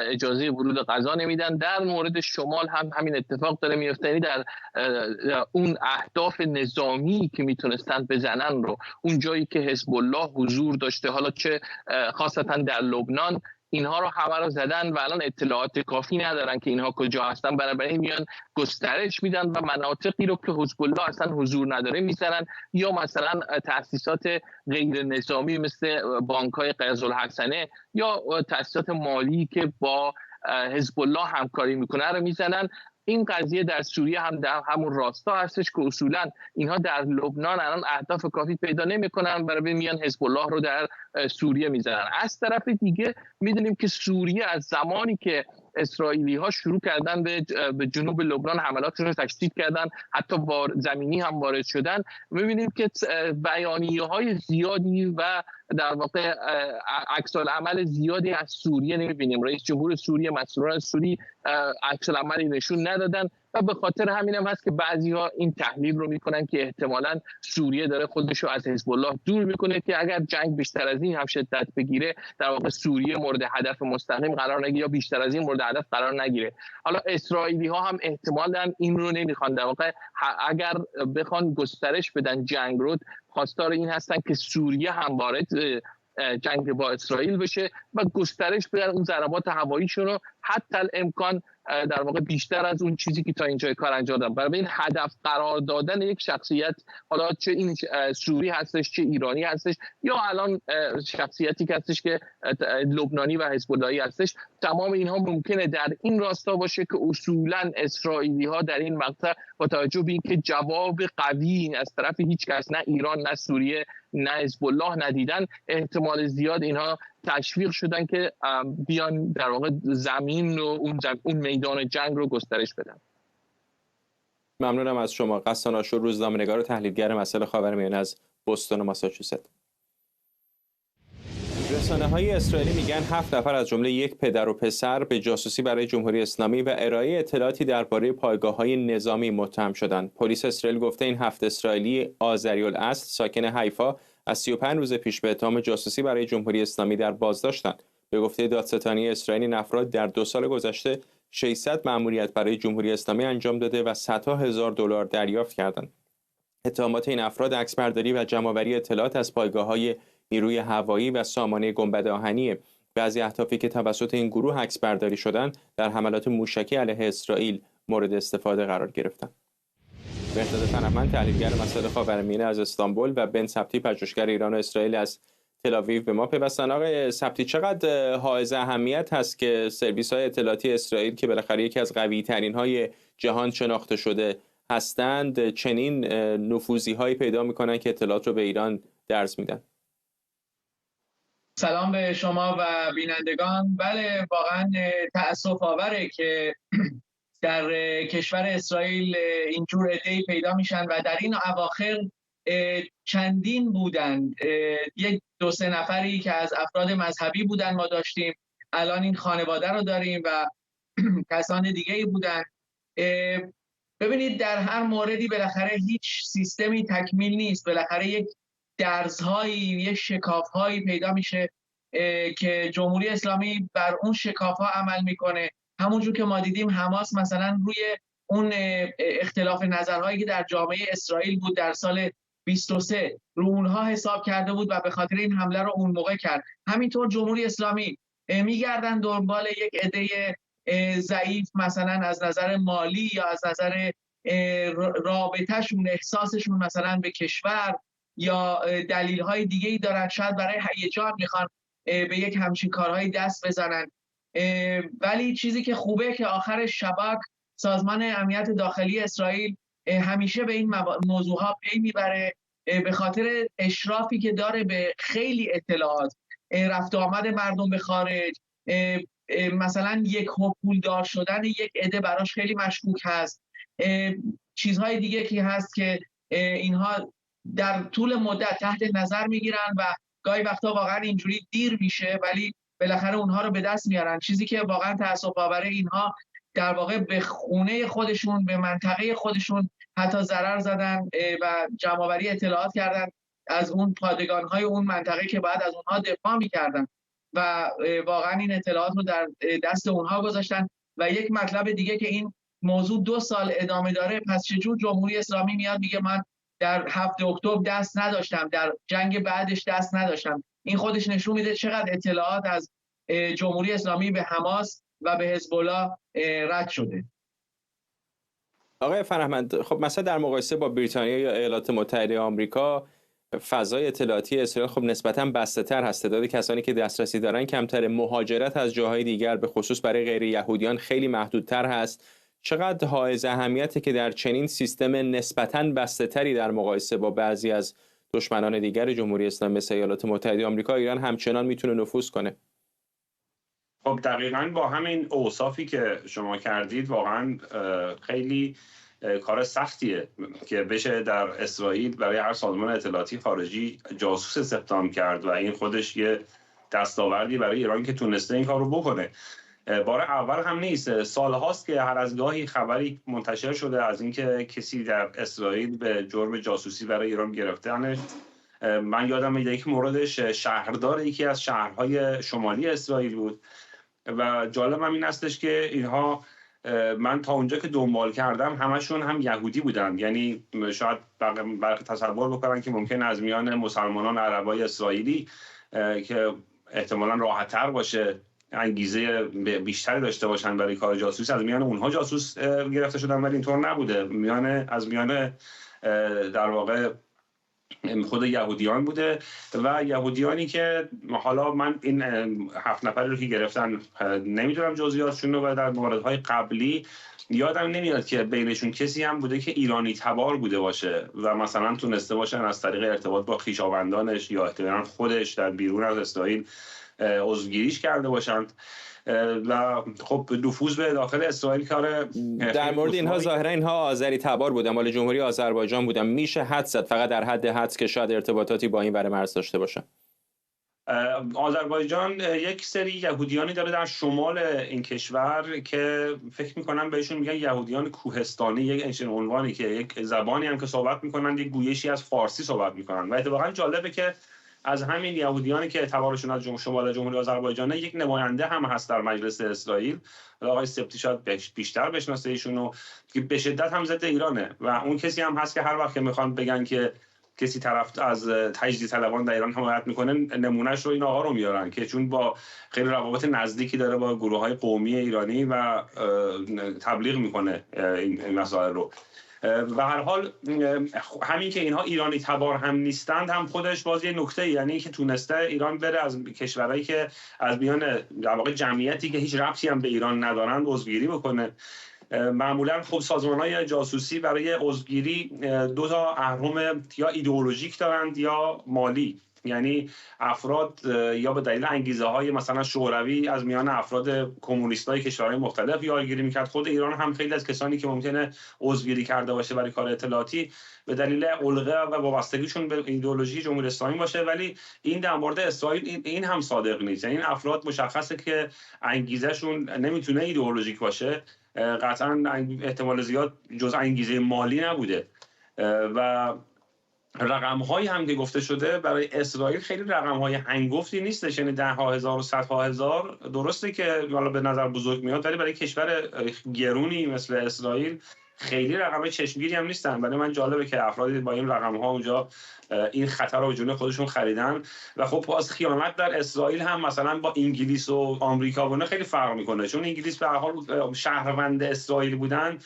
J: اجازه ورود غزا نمیدن. در مورد شمال هم همین اتفاق داره میفته، یعنی در اون اهداف نظامی که میتونستن بزنن رو، اون جایی که حزب الله حضور داشته، حالا چه خاصتا در لبنان، اینها رو همه رو زدن و الان اطلاعات کافی ندارن که اینها کجا هستن، بنابراین میان گسترش میدن و مناطقی رو که حزب الله اصلا حضور نداره میزنن، یا مثلا تأسیسات غیر نظامی مثل بانک‌های قرض الحسنه یا تأسیسات مالی که با حزب الله همکاری میکنه رو میزنن. این قضیه در سوریه هم در همون راستا هستش که اصولا اینها در لبنان الان اهداف کافی پیدا نمیکنن، برای میان حزب الله رو در سوریه میزنن. از طرف دیگه میدونیم که سوریه از زمانی که اسرائیلی ها شروع کردن به جنوب لبنان حملاتشون رو تشدید کردن، حتی زمینی هم وارد شدن، میبینیم که بیانیه های زیادی و در واقع عکس العمل زیادی از سوریه نمیبینیم. رئیس جمهور سوریه، مسئولان سوری عکس العملی نشون ندادن و به خاطر همین هم هست که بعضی‌ها این تحلیل رو میکنن که احتمالاً سوریه داره خودش رو از حزب الله دور میکنه که اگر جنگ بیشتر از این هم شدت بگیره در واقع سوریه مورد هدف مستقیم قرار نگیره یا بیشتر از این مورد هدف قرار نگیره. حالا اسرائیلی ها هم احتمالاً این رو نمیخوان، در واقع اگر بخوان گسترش بدن جنگ رو، خواستار این هستن که سوریه هم وارد جنگ با اسرائیل بشه و گسترش بدن اون ضربات هواییشون رو حتی الامکان در واقع بیشتر از اون چیزی که تا اینجا کار انجام دادن. برای این هدف قرار دادن یک شخصیت، حالا چه این سوری هستش چه ایرانی هستش یا الان شخصیتی که هستش که لبنانی و حزب اللهی هستش، تمام اینها ممکنه در این راستا باشه که اصولا اسرائیلی ها در این مقطع با توجه به اینکه جواب قوی از طرف هیچ کس، نه ایران نه سوریه نه حزب الله ندیدن، احتمال زیاد اینها تشویق شدن که بیان در واقع زمین و اون میدان جنگ رو گسترش بدن.
A: ممنونم از شما. غسان آشور، روزنامه‌نگار و تحلیلگر مسائل خاورمیانه از بوستون و ماساچوست. رسانه‌های اسرائیلی میگن 7 نفر از جمله یک پدر و پسر به جاسوسی برای جمهوری اسلامی و ارائه اطلاعاتی درباره پایگاه‌های نظامی متهم شدند. پلیس اسرائیل گفته این 7 اسرائیلی آذری‌الاصل ساکن حیفا از 35 روز پیش به اتهام جاسوسی برای جمهوری اسلامی در بازداشتند. به گفته دادستانی اسرائیل این افراد در 2 سال گذشته 600 مأموریت برای جمهوری اسلامی انجام داده و صدها هزار دلار دریافت کردند. اتهامات این افراد عکسبرداری و جمع‌آوری اطلاعات از پایگاه‌های نیروی هوایی و سامانه گنبد آهنی. بعضی اهدافی که توسط این گروه عکسبرداری شدند در حملات موشکی علیه اسرائیل مورد استفاده قرار گرفتند. بهزاد تنمن، تحلیلگر مسائل خاورمیانه از استانبول، و بن سبتی، پژوهشگر ایران و اسرائیل از تل‌آویو به ما پیوستن. آقای سبتی، چقدر حائز اهمیت هست که سرویس‌های اطلاعاتی اسرائیل که بالاخره یکی از قوی‌ترین‌های جهان شناخته شده هستند چنین نفوذی‌هایی پیدا می‌کنن که اطلاعات رو به ایران درز میدن؟
K: سلام به شما و بینندگان. بله، واقعا تأسف آوره که در کشور اسرائیل اینجور عده‌ای پیدا میشن و در این اواخر چندین بودند. 1-2-3 نفری که از افراد مذهبی بودن ما داشتیم، الان این خانواده رو داریم و کسان دیگه‌ای بودن. ببینید در هر موردی بالاخره هیچ سیستمی تکمیل نیست، بالاخره یک درزهایی، یک شکافهایی پیدا میشه که جمهوری اسلامی بر اون شکافها عمل میکنه. همونجور که ما دیدیم حماس مثلا روی اون اختلاف نظرهایی که در جامعه اسرائیل بود در سال 23 رو اونها حساب کرده بود و به خاطر این حمله رو اون موقع کرد. همینطور جمهوری اسلامی میگردن دنبال یک عده ضعیف مثلا از نظر مالی یا از نظر رابطهشون، احساسشون مثلا به کشور یا دلیل‌های دیگه‌ای دارن، شاید برای هیجان میخوان به یک همچین کارهای دست بزنن. ولی چیزی که خوبه که آخر شباک، سازمان امنیت داخلی اسرائیل، همیشه به این موضوع ها پی میبره به خاطر اشرافی که داره به خیلی اطلاعات، رفت آمد مردم به خارج، مثلا یک پولدار شدن یک عده براش خیلی مشکوک هست، چیزهای دیگه که هست که اینها در طول مدت تحت نظر میگیرن و گاهی وقتا واقعا اینجوری دیر میشه ولی بالاخره اونها رو به دست میارن. چیزی که واقعا تأسف آوره اینها در واقع به خونه خودشون، به منطقه خودشون حتی ضرر زدن و جمع‌آوری اطلاعات کردن از اون پادگان‌های اون منطقه که بعد از اونها دفاع می‌کردن و واقعا این اطلاعات رو در دست اونها گذاشتن. و یک مطلب دیگه که این موضوع 2 سال ادامه داره، پس چجور جمهوری اسلامی میاد میگه من در 7 اکتبر دست نداشتم، در جنگ بعدش دست نداشتم؟ این خودش نشون میده چقدر اطلاعات از جمهوری اسلامی به حماس و به حزب الله رد شده.
A: آقای فرهمند، خب مثلا در مقایسه با بریتانیا یا ایالات متحده آمریکا، فضای اطلاعاتی اسرائیل خب نسبتاً بسته‌تر هست. تعداد کسانی که دسترسی دارن کمتر، مهاجرت از جاهای دیگر به خصوص برای غیر یهودیان خیلی محدودتر هست. چقدر حائز اهمیته که در چنین سیستم نسبتاً بسته‌تری در مقایسه با بعضی از دشمنان دیگر جمهوری اسلامی مثل ایالات متحده آمریکا، ایران همچنان میتونه نفوذ کنه؟
L: خب دقیقاً با همین اوصافی که شما کردید واقعاً خیلی کار سختیه که بشه در اسرائیل برای هر سازمان اطلاعاتی خارجی جاسوس استخدام کرد و این خودش یه دستاوردی برای ایران که تونسته این کار رو بکنه. بار اول هم نیست، سالهاست که هر از گاهی خبری منتشر شده از اینکه کسی در اسرائیل به جرم جاسوسی برای ایران گرفتنش. من یادم میاد یک موردش شهردار یکی از شهرهای شمالی اسرائیل بود و جالب هم این هستش که اینها، من تا اونجا که دنبال کردم، همشون هم یهودی بودن. یعنی شاید برخی تصور بکنن که ممکن از میان مسلمانان عربای اسرائیلی که احتمالاً راحت‌تر باشه، انگیزه بیشتری داشته باشن برای کار جاسوسی، از میان اونها جاسوس گرفته شدن، ولی اینطور نبوده. از میان در واقع خود یهودیان بوده و یهودیانی که حالا من این 7 نفری رو که گرفتن نمیدونم جزئیاتشون رو و در موردهای قبلی یادم نمیاد که بینشون کسی هم بوده که ایرانی تبار بوده باشه و مثلا تونسته باشن از طریق ارتباط با خویشاوندانش یا احتمالاً خودش در بیرون از اسرائیل عضوگیریش کرده باشند و خب نفوذ به داخل اسرائیل کار.
A: در مورد اینها ظاهرا اینها آذری تبار بودن، مال جمهوری آذربایجان بودن. میشه حدس زد فقط در حد حدس که شاید ارتباطاتی با این ور مرز داشته باشن.
L: آذربایجان یک سری یهودیانی داره در شمال این کشور که فکر میکنم بهشون میگن یهودیان کوهستانی، یک انشین عنوانی که یک زبانی هم که صحبت میکنن، یک گویشی از فارسی صحبت میکنن و اتفاقا جالبه که از همین یهودیانی که تبارشون از شمال جمهوری آذربایجان یک نماینده هم هست در مجلس اسرائیل، آقای سبتی شاید بیشتر بشناسه ایشونو، که به شدت هم ضد ایرانه و اون کسی هم هست که هر وقت که میخوان بگن که کسی طرف از تجدید طلبان در ایران حمایت میکنه، نمونهش رو این آقا رو میارن که چون با خیلی روابط نزدیکی داره با گروه‌های قومی ایرانی و تبلیغ میکنه این مسائل رو. و هر حال همین که اینها ایرانی تبار هم نیستند هم خودش باز یه نکته، یعنی که تونسته ایران بره از کشورهایی که از میان در واقع جمعیتی که هیچ ربطی هم به ایران ندارن عضوگیری بکنه. معمولا خب سازمان‌های جاسوسی برای عضوگیری 2 تا اهرم یا ایدئولوژیک دارند یا مالی، یعنی افراد یا به دلیل انگیزه‌های مثلا شوروی از میان افراد کمونیستای کشورهای مختلف یارگیری می‌کرد. خود ایران هم خیلی از کسانی که ممکنه عضوگیری کرده باشه برای کار اطلاعاتی به دلیل علقه و وابستگیشون به ایدئولوژی جمهوری اسلامی باشه، ولی این در مورد اسرائیل این هم صادق نیست. یعنی این افراد مشخصه که انگیزه‌شون نمیتونه ایدئولوژیک باشه، قطعاً احتمال زیاد جز انگیزه مالی نبوده و رقم‌هایی هم که گفته شده برای اسرائیل خیلی رقم‌های هنگفتی نیستش، یعنی 10,000 و 100,000 درسته که حالا به نظر بزرگ میاد، ولی برای کشور گرونی مثل اسرائیل خیلی رقم چشمگیری هم نیستن. برای من جالبه که افرادی با این رقم‌ها اونجا این خطر رو به جون خودشون خریدن و خب باز خیانت در اسرائیل هم مثلا با انگلیس و آمریکا و خیلی فرق میکنه، چون انگلیس به هر حال شهروند اسرائیل بودن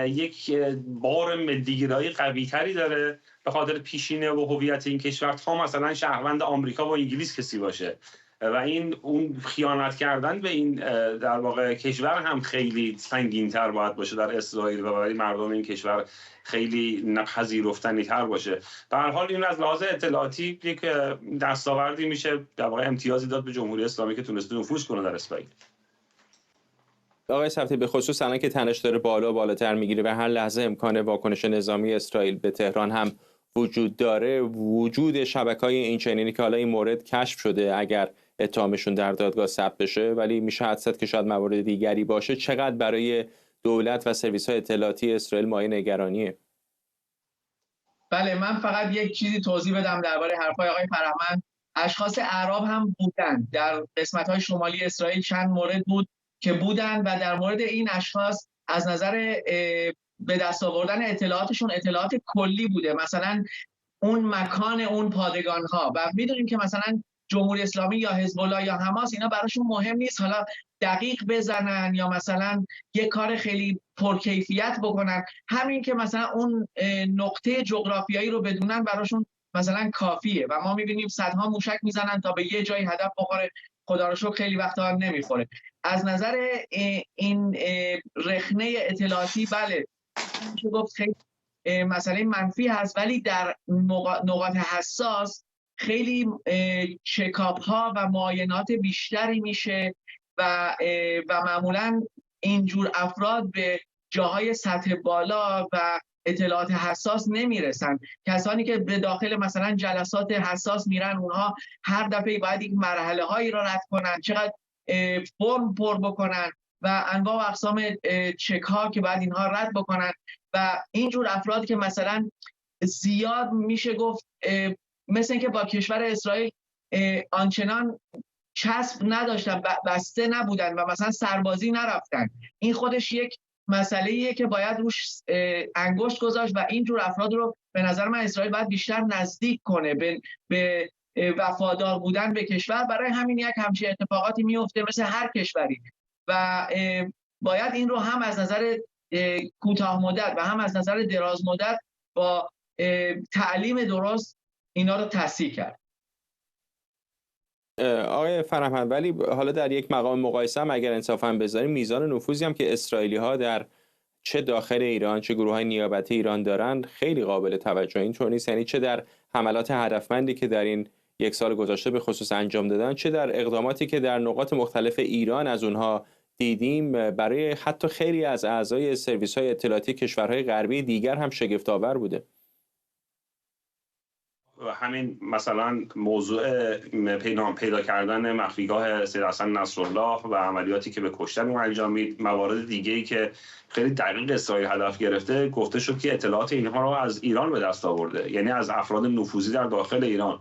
L: یک بار ملی‌گرایی قوی‌تری داره به خاطر پیشینه و هویت این کشور تا مثلا شهروند آمریکا و انگلیس کسی باشه و این اون خیانت کردن به این در واقع کشور هم خیلی سنگین‌تر باید باشه در اسرائیل و برای مردم این کشور خیلی نپذیرفتنی تر باشه. به هر حال این از لحاظ اطلاعاتی یک دستاوردی میشه در واقع امتیازی داد به جمهوری اسلامی که تونسته نفوذ کنه در اسرائیل.
A: آقای ثبتی، به خصوص الان که تنش داره بالاتر میگیره و هر لحظه امکان واکنش نظامی اسرائیل به تهران هم وجود داره، وجود شبکه‌های اینچنینی که حالا این مورد کشف شده اگر اتهامشون در دادگاه ثبت بشه، ولی میشه حدس زد که شاید موارد دیگری باشه، چقدر برای دولت و سرویس‌های اطلاعاتی اسرائیل مایه نگرانیه؟
K: بله، من فقط یک چیزی توضیح بدم درباره حرفای آقای فرهمند. اشخاص اعراب هم بودن در قسمت‌های شمالی اسرائیل، چند مورد بود که بودن و در مورد این اشخاص از نظر به دست آوردن اطلاعاتشون اطلاعات کلی بوده، مثلا اون مکان اون پادگان‌ها، و میدونیم که مثلا جمهوری اسلامی یا حزب الله یا حماس اینا براشون مهم نیست حالا دقیق بزنن یا مثلا یک کار خیلی پرکیفیت بکنن، همین که مثلا اون نقطه جغرافیایی رو بدونن براشون مثلا کافیه و ما میبینیم صدها موشک میزنن تا به یه جایی هدف بخوره، خدا رو شکر خیلی وقتا نمیخوره. از نظر این رخنه اطلاعاتی بله میشه گفت خیلی مسئله منفی هست، ولی در نقاط حساس خیلی چکاپ ها و معاینات بیشتری میشه و معمولا اینجور افراد به جاهای سطح بالا و اطلاعات حساس نمیرسن. کسانی که به داخل مثلا جلسات حساس میرن اونها هر دفعه باید یک مرحله هایی را رد کنن، چقدر فرم پر بکنن و انواع و اقسام چک ها که باید اینها رد بکنن و اینجور افراد که مثلا زیاد میشه گفت مثل اینکه با کشور اسرائیل آنچنان چسب نداشتن، بسته نبودن و مثلا سربازی نرفتن، این خودش یک مسئله‌ایه که باید روش انگشت گذاشت و اینجور افراد رو به نظر من اسرائیل باید بیشتر نزدیک کنه به وفادار بودن به کشور. برای همین یک همچین اتفاقاتی میفته مثل هر کشوری و باید این رو هم از نظر کوتاه مدت و هم از نظر دراز مدت با تعلیم درست اینا رو تصحیح کرد.
A: آقای فرهمند، ولی حالا در یک مقام مقایسه هم اگر انصافا بذاریم، میزان نفوذی هم که اسرائیلی ها در چه داخل ایران چه گروه های نیابتی ایران دارن خیلی قابل توجه. اینطور نیست؟ یعنی چه در حملات هدفمندی که در این یک سال گذشته به خصوص انجام دادن، چه در اقداماتی که در نقاط مختلف ایران از اونها دیدیم، برای حتی خیلی از اعضای سرویس های اطلاعاتی کشورهای غربی دیگر هم شگفت‌آور بوده.
L: همین مثلا موضوع پیدا کردن مخفیگاه سید حسن نصرالله و عملیاتی که به کشتن اون انجام می‌داد، موارد دیگه‌ای که خیلی دقیق اسرائیل هدف گرفته، گفته شد که اطلاعات اینها رو از ایران به دست آورده، یعنی از افراد نفوذی در داخل ایران.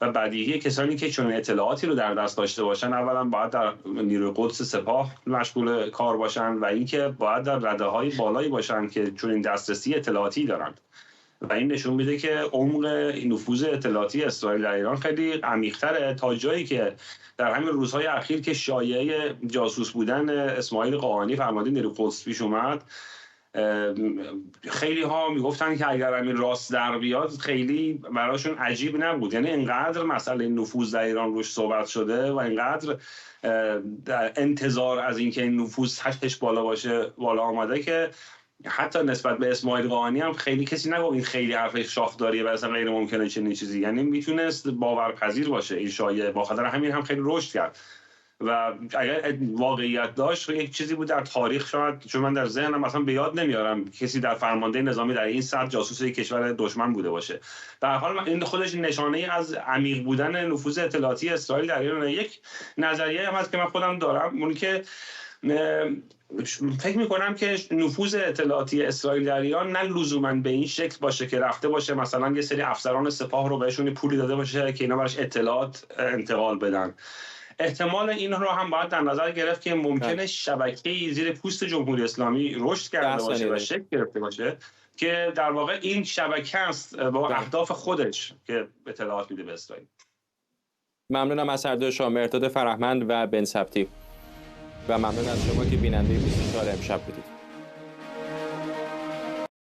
L: و بدیهی کسانی که چون اطلاعاتی رو در دست داشته باشن اولا باید در نیروی قدس سپاه مشغول کار باشن و اینکه باید در رده‌های بالایی باشن که چون این دسترسی اطلاعاتی دارن و این نشون میده که عمق نفوذ اطلاعاتی اسرائیل در ایران خیلی عمیق‌تره، تا جایی که در همین روزهای اخیر که شایعه جاسوس بودن اسماعیل قاآنی فرمانده نیروی قدس پیش اومد، خیلی ها میگفتن که اگر همین راست در بیاد خیلی براشون عجیب نبود. یعنی اینقدر مسئله نفوذ در ایران روش صحبت شده و اینقدر انتظار از اینکه این نفوذ سطحش بالا باشه بالا آمده که حتی نسبت به اسماعیل قاآنی هم خیلی کسی نگفت این خیلی حرف شاخداریه و اصلا غیر ممکنه چنین چیزی، یعنی میتونست باورپذیر باشه این شایعه. با خاطر همین هم خیلی رشد کرد و اگر واقعیت داشت یک چیزی بود در تاریخ، شاید چون من در ذهنم مثلا به یاد نمیارم کسی در فرمانده نظامی در این سطح جاسوس یک کشور دشمن بوده باشه. به هر حال این خودش نشانه ای از عمیق بودن نفوذ اطلاعاتی اسرائیل در ایران. یک نظریه هم هست که من خودم دارم، اون که فکر میکنم که نفوذ اطلاعاتی اسرائیل در ایران نه لزوما به این شکل باشه که رفته باشه مثلا یه سری افسران سپاه رو بهشون پولی داده باشه که اینا براش اطلاعات انتقال بدن. احتمال این رو هم باید در نظر گرفت که ممکنه شبکه‌ای زیر پوست جمهوری اسلامی رشد کرده باشه و شکل گرفته باشه که در واقع این شبکه است با اهداف خودش که اطلاعات میده به اسرائیل.
A: ممنونم از هر دو شما، مرداد فرهمند و بن ثبتی، و ممنون از شما که بیننده 24 امشب بودید.